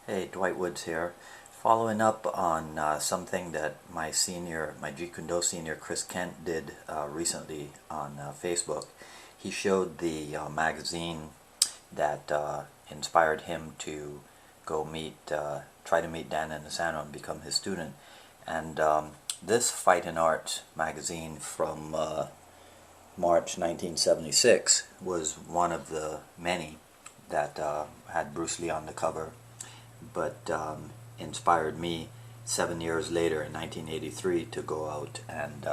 Hey, Dwight Woods here. Following up on something that my Jeet Kune senior Chris Kent did recently on Facebook. He showed the magazine that inspired him to try to meet Dan Inosanto and become his student. And this Fight and Arts magazine from March 1976 was one of the many that had Bruce Lee on the cover, but inspired me 7 years later in 1983 to go out and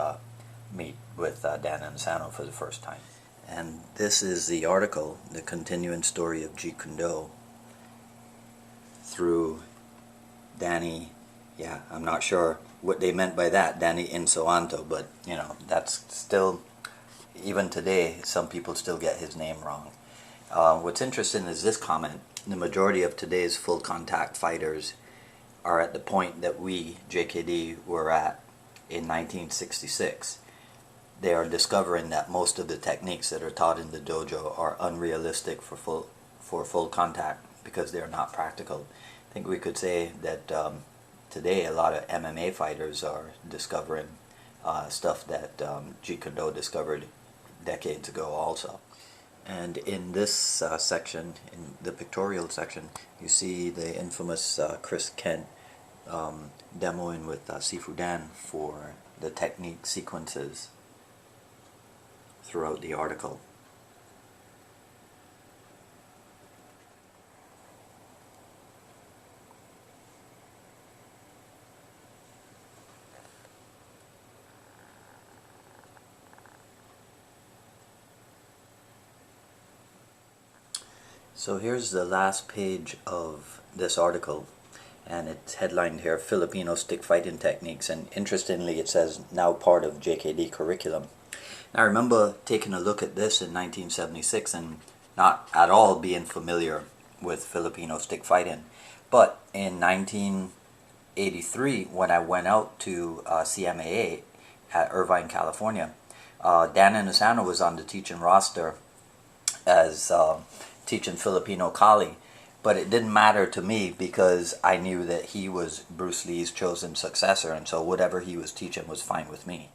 meet with Dan Inosanto for the first time. And this is the article, The Continuing Story of Jeet Kune through Danny, I'm not sure what they meant by that, Dan Inosanto, but you know, that's still, even today, some people still get his name wrong. What's interesting is this comment: the majority of today's full contact fighters are at the point that we, JKD, were at in 1966. They are discovering that most of the techniques that are taught in the dojo are unrealistic for full contact because they are not practical. I think we could say that today a lot of MMA fighters are discovering stuff that Jeet Kune discovered decades ago also. And in this section, in the pictorial section, you see the infamous Chris Kent demoing with Sifu Dan for the technique sequences throughout the article. So here's the last page of this article, and it's headlined here, Filipino Stick Fighting Techniques, and interestingly it says now part of JKD curriculum. Now, I remember taking a look at this in 1976 and not at all being familiar with Filipino stick fighting, but in 1983 when I went out to CMAA at Irvine, California, Dan Inosanto was on the teaching roster as teaching Filipino Kali, but it didn't matter to me because I knew that he was Bruce Lee's chosen successor, and so whatever he was teaching was fine with me.